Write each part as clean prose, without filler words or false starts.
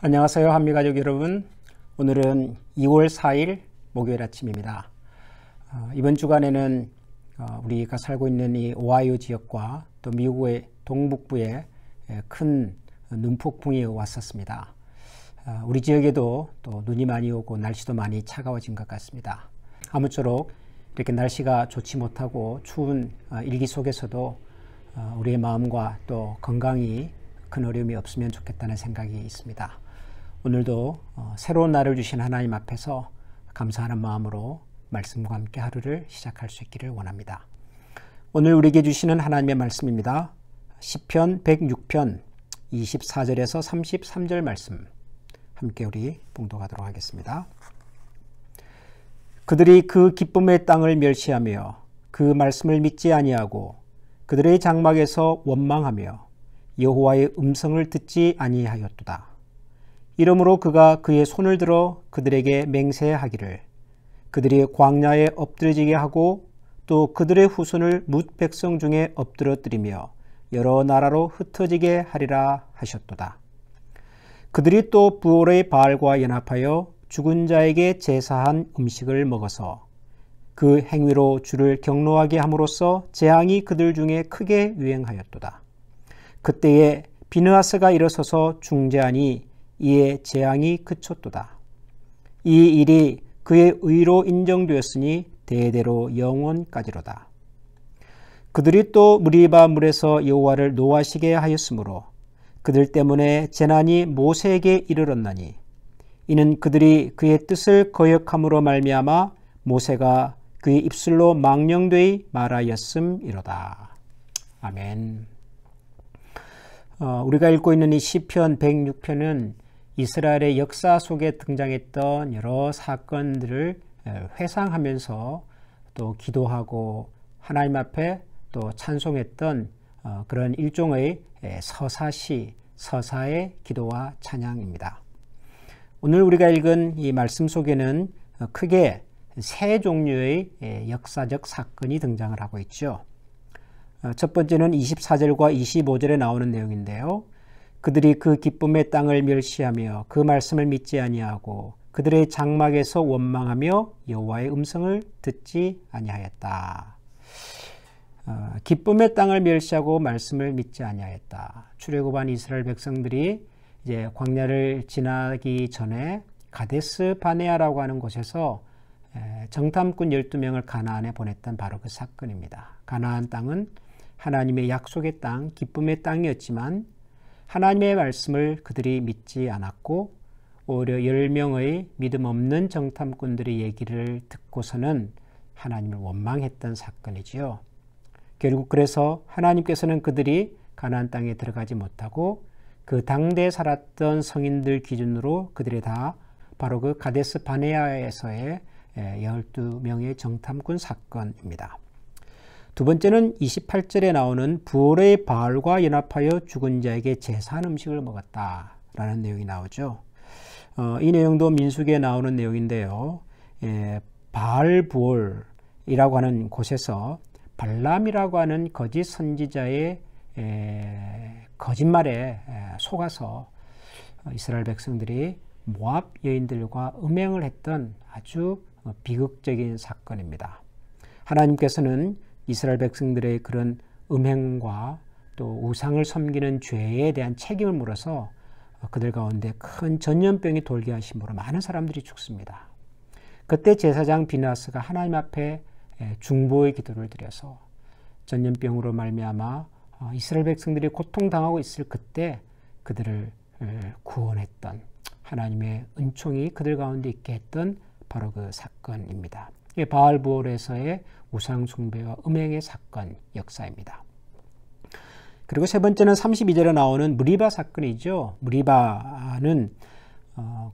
안녕하세요, 한미가족 여러분. 오늘은 2월 4일 목요일 아침입니다. 이번 주간에는 우리가 살고 있는 이 오하이오 지역과 또 미국의 동북부에 큰 눈폭풍이 왔었습니다. 우리 지역에도 또 눈이 많이 오고 날씨도 많이 차가워진 것 같습니다. 아무쪼록 이렇게 날씨가 좋지 못하고 추운 일기 속에서도 우리의 마음과 또 건강이 큰 어려움이 없으면 좋겠다는 생각이 있습니다. 오늘도 새로운 날을 주신 하나님 앞에서 감사하는 마음으로 말씀과 함께 하루를 시작할 수 있기를 원합니다. 오늘 우리에게 주시는 하나님의 말씀입니다. 시편 106편 24절에서 33절 말씀 함께 우리 봉독하도록 하겠습니다. 그들이 그 기쁨의 땅을 멸시하며 그 말씀을 믿지 아니하고 그들의 장막에서 원망하며 여호와의 음성을 듣지 아니하였도다. 이러므로 그가 그의 손을 들어 그들에게 맹세하기를 그들이 광야에 엎드러지게 하고 또 그들의 후손을 뭇 백성 중에 엎드러뜨리며 여러 나라로 흩어지게 하리라 하셨도다. 그들이 또 부올의 바알과 연합하여 죽은 자에게 제사한 음식을 먹어서 그 행위로 주를 경노하게 함으로써 재앙이 그들 중에 크게 유행하였도다. 그때에 비느하스가 일어서서 중재하니 이에 재앙이 그쳤도다. 이 일이 그의 의로 인정되었으니 대대로 영원까지로다. 그들이 또 무리바 물에서 여호와를 노하시게 하였으므로 그들 때문에 재난이 모세에게 이르렀나니 이는 그들이 그의 뜻을 거역함으로 말미암아 모세가 그의 입술로 망령되이 말하였음이로다. 아멘. 우리가 읽고 있는 이 시편 106편은 이스라엘의 역사 속에 등장했던 여러 사건들을 회상하면서 또 기도하고 하나님 앞에 또 찬송했던 그런 일종의 서사시, 서사의 기도와 찬양입니다. 오늘 우리가 읽은 이 말씀 속에는 크게 세 종류의 역사적 사건이 등장을 하고 있죠. 첫 번째는 24절과 25절에 나오는 내용인데요. 그들이 그 기쁨의 땅을 멸시하며 그 말씀을 믿지 아니하고 그들의 장막에서 원망하며 여호와의 음성을 듣지 아니하였다. 기쁨의 땅을 멸시하고 말씀을 믿지 아니하였다. 출애굽한 이스라엘 백성들이 이제 광야를 지나기 전에 가데스 바네아라고 하는 곳에서 정탐꾼 12명을 가나안에 보냈던 바로 그 사건입니다. 가나안 땅은 하나님의 약속의 땅, 기쁨의 땅이었지만 하나님의 말씀을 그들이 믿지 않았고 오히려 10명의 믿음 없는 정탐꾼들의 얘기를 듣고서는 하나님을 원망했던 사건이지요. 결국 그래서 하나님께서는 그들이 가나안 땅에 들어가지 못하고 그 당대에 살았던 성인들 기준으로 그들이 다 바로 그 가데스 바네아에서의 12명의 정탐꾼 사건입니다. 두 번째는 28절에 나오는 부올의 바알과 연합하여 죽은 자에게 제사한 음식을 먹었다라는 내용이 나오죠. 이 내용도 민수기에 나오는 내용인데요. 바알 부올이라고 하는 곳에서 발람이라고 하는 거짓 선지자의 거짓말에 속아서 이스라엘 백성들이 모압 여인들과 음행을 했던 아주 비극적인 사건입니다. 하나님께서는 이스라엘 백성들의 그런 음행과 또 우상을 섬기는 죄에 대한 책임을 물어서 그들 가운데 큰 전염병이 돌게 하심으로 많은 사람들이 죽습니다. 그때 제사장 비느하스가 하나님 앞에 중보의 기도를 드려서 전염병으로 말미암아 이스라엘 백성들이 고통당하고 있을 그때 그들을 구원했던 하나님의 은총이 그들 가운데 있게 했던 바로 그 사건입니다. 바알부올에서의 우상 숭배와 음행의 사건 역사입니다. 그리고 세 번째는 32절에 나오는 무리바 사건이죠. 무리바는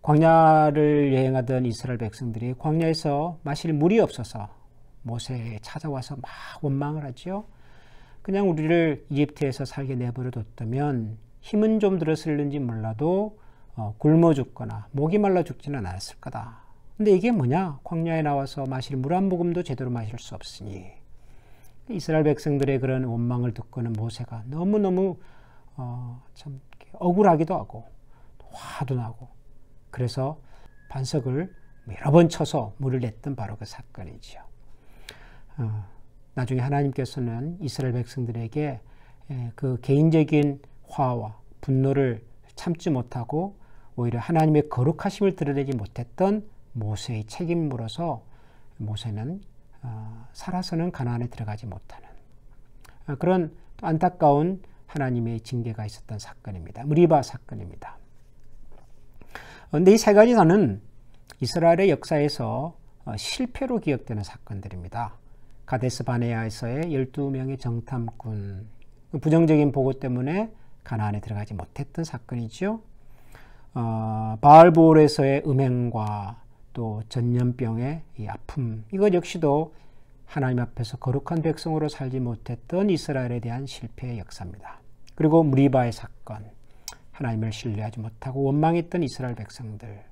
광야를 여행하던 이스라엘 백성들이 광야에서 마실 물이 없어서 모세에 찾아와서 막 원망을 하죠. 그냥 우리를 이집트에서 살게 내버려 뒀다면 힘은 좀 들었을는지 몰라도 굶어 죽거나 목이 말라 죽지는 않았을 거다. 근데 이게 뭐냐? 광야에 나와서 마실 물 한 모금도 제대로 마실 수 없으니 이스라엘 백성들의 그런 원망을 듣고는 모세가 너무너무 참 억울하기도 하고 화도 나고 그래서 반석을 여러 번 쳐서 물을 냈던 바로 그 사건이지요. 나중에 하나님께서는 이스라엘 백성들에게 그 개인적인 화와 분노를 참지 못하고 오히려 하나님의 거룩하심을 드러내지 못했던 모세의 책임을 물어서 모세는 살아서는 가나안에 들어가지 못하는 그런 안타까운 하나님의 징계가 있었던 사건입니다. 무리바 사건입니다. 그런데 이 세 가지 다는 이스라엘의 역사에서 실패로 기억되는 사건들입니다. 가데스 바네아에서의 12명의 정탐꾼, 부정적인 보고 때문에 가나안에 들어가지 못했던 사건이죠. 바알보올에서의 음행과 또 전염병의 이 아픔, 이것 역시도 하나님 앞에서 거룩한 백성으로 살지 못했던 이스라엘에 대한 실패의 역사입니다. 그리고 무리바의 사건, 하나님을 신뢰하지 못하고 원망했던 이스라엘 백성들,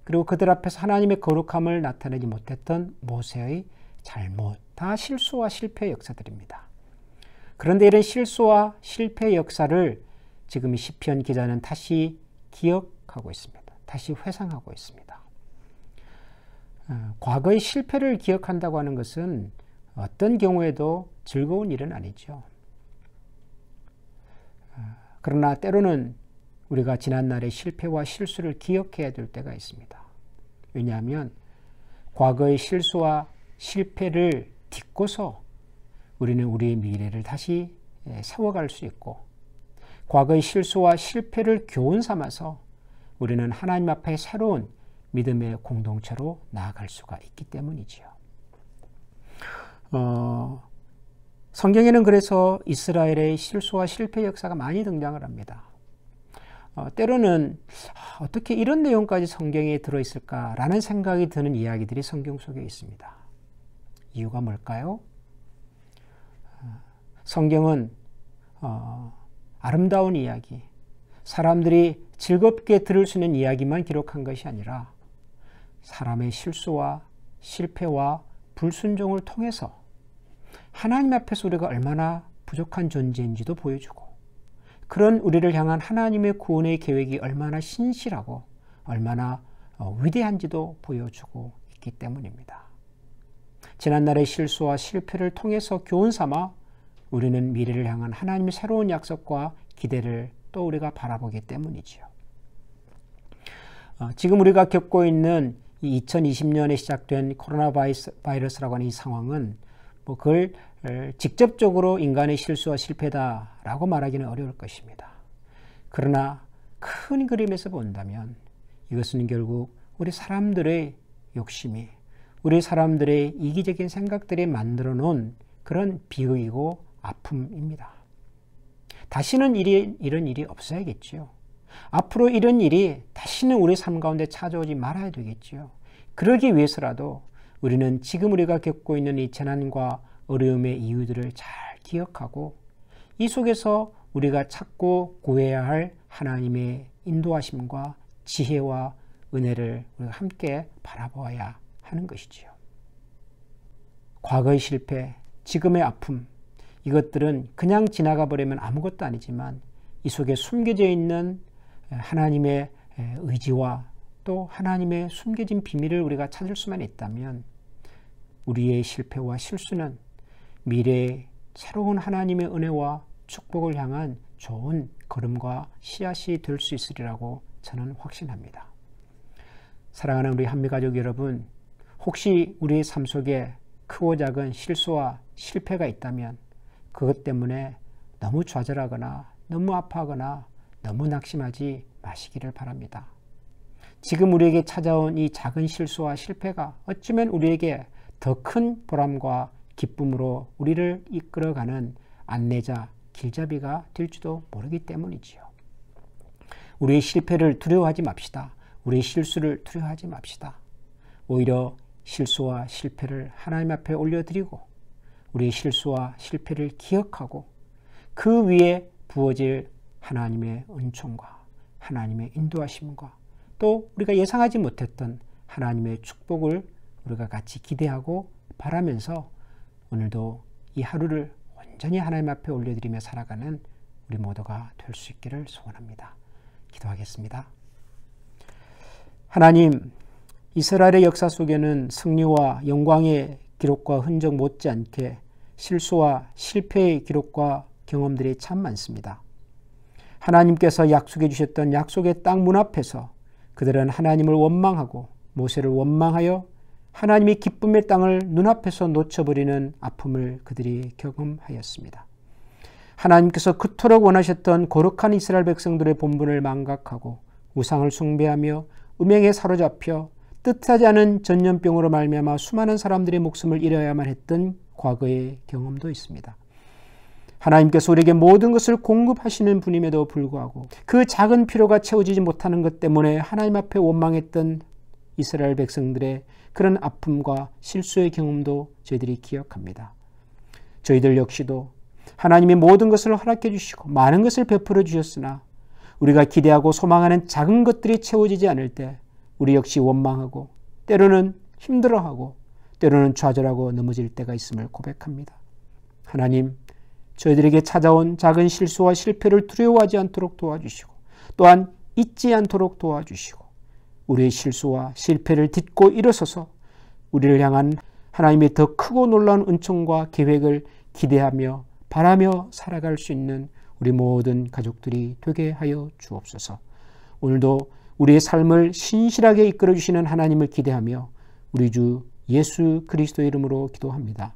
그리고 그들 앞에서 하나님의 거룩함을 나타내지 못했던 모세의 잘못, 다 실수와 실패의 역사들입니다. 그런데 이런 실수와 실패의 역사를 지금 이 시편 기자는 다시 기억하고 있습니다. 다시 회상하고 있습니다. 과거의 실패를 기억한다고 하는 것은 어떤 경우에도 즐거운 일은 아니죠. 그러나 때로는 우리가 지난날의 실패와 실수를 기억해야 될 때가 있습니다. 왜냐하면 과거의 실수와 실패를 딛고서 우리는 우리의 미래를 다시 세워갈 수 있고 과거의 실수와 실패를 교훈 삼아서 우리는 하나님 앞에 새로운 믿음의 공동체로 나아갈 수가 있기 때문이지요. 성경에는 그래서 이스라엘의 실수와 실패 역사가 많이 등장을 합니다. 때로는 어떻게 이런 내용까지 성경에 들어있을까라는 생각이 드는 이야기들이 성경 속에 있습니다. 이유가 뭘까요? 성경은 아름다운 이야기, 사람들이 즐겁게 들을 수 있는 이야기만 기록한 것이 아니라 사람의 실수와 실패와 불순종을 통해서 하나님 앞에서 우리가 얼마나 부족한 존재인지도 보여주고 그런 우리를 향한 하나님의 구원의 계획이 얼마나 신실하고 얼마나 위대한지도 보여주고 있기 때문입니다. 지난날의 실수와 실패를 통해서 교훈 삼아 우리는 미래를 향한 하나님의 새로운 약속과 기대를 또 우리가 바라보기 때문이지요. 지금 우리가 겪고 있는 이 2020년에 시작된 코로나 바이러스라고 하는 이 상황은 그걸 직접적으로 인간의 실수와 실패다라고 말하기는 어려울 것입니다. 그러나 큰 그림에서 본다면 이것은 결국 우리 사람들의 욕심이 우리 사람들의 이기적인 생각들이 만들어 놓은 그런 비극이고 아픔입니다. 다시는 이런 일이 없어야겠죠. 앞으로 이런 일이 다시는 우리 삶 가운데 찾아오지 말아야 되겠죠. 그러기 위해서라도 우리는 지금 우리가 겪고 있는 이 재난과 어려움의 이유들을 잘 기억하고 이 속에서 우리가 찾고 구해야 할 하나님의 인도하심과 지혜와 은혜를 우리가 함께 바라보아야 하는 것이지요. 과거의 실패, 지금의 아픔, 이것들은 그냥 지나가 버리면 아무것도 아니지만 이 속에 숨겨져 있는 하나님의 의지와 또 하나님의 숨겨진 비밀을 우리가 찾을 수만 있다면 우리의 실패와 실수는 미래의 새로운 하나님의 은혜와 축복을 향한 좋은 걸음과 씨앗이 될 수 있으리라고 저는 확신합니다. 사랑하는 우리 한미가족 여러분, 혹시 우리의 삶 속에 크고 작은 실수와 실패가 있다면 그것 때문에 너무 좌절하거나 너무 아파하거나 너무 낙심하지 마시기를 바랍니다. 지금 우리에게 찾아온 이 작은 실수와 실패가 어쩌면 우리에게 더 큰 보람과 기쁨으로 우리를 이끌어가는 안내자, 길잡이가 될지도 모르기 때문이지요. 우리의 실패를 두려워하지 맙시다. 우리의 실수를 두려워하지 맙시다. 오히려 실수와 실패를 하나님 앞에 올려드리고 우리의 실수와 실패를 기억하고 그 위에 부어질 하나님의 은총과 하나님의 인도하심과 또 우리가 예상하지 못했던 하나님의 축복을 우리가 같이 기대하고 바라면서 오늘도 이 하루를 온전히 하나님 앞에 올려드리며 살아가는 우리 모두가 될 수 있기를 소원합니다. 기도하겠습니다. 하나님, 이스라엘의 역사 속에는 승리와 영광의 기록과 흔적 못지않게 실수와 실패의 기록과 경험들이 참 많습니다. 하나님께서 약속해 주셨던 약속의 땅 문 앞에서 그들은 하나님을 원망하고 모세를 원망하여 하나님이 기쁨의 땅을 눈앞에서 놓쳐버리는 아픔을 그들이 경험하였습니다. 하나님께서 그토록 원하셨던 거룩한 이스라엘 백성들의 본분을 망각하고 우상을 숭배하며 음행에 사로잡혀 뜻하지 않은 전염병으로 말미암아 수많은 사람들의 목숨을 잃어야만 했던 과거의 경험도 있습니다. 하나님께서 우리에게 모든 것을 공급하시는 분임에도 불구하고 그 작은 필요가 채워지지 못하는 것 때문에 하나님 앞에 원망했던 이스라엘 백성들의 그런 아픔과 실수의 경험도 저희들이 기억합니다. 저희들 역시도 하나님이 모든 것을 허락해 주시고 많은 것을 베풀어 주셨으나 우리가 기대하고 소망하는 작은 것들이 채워지지 않을 때 우리 역시 원망하고 때로는 힘들어하고 때로는 좌절하고 넘어질 때가 있음을 고백합니다. 하나님, 저희들에게 찾아온 작은 실수와 실패를 두려워하지 않도록 도와주시고 또한 잊지 않도록 도와주시고 우리의 실수와 실패를 딛고 일어서서 우리를 향한 하나님의 더 크고 놀라운 은총과 계획을 기대하며 바라며 살아갈 수 있는 우리 모든 가족들이 되게 하여 주옵소서. 오늘도 우리의 삶을 신실하게 이끌어 주시는 하나님을 기대하며 우리 주 예수 그리스도의 이름으로 기도합니다.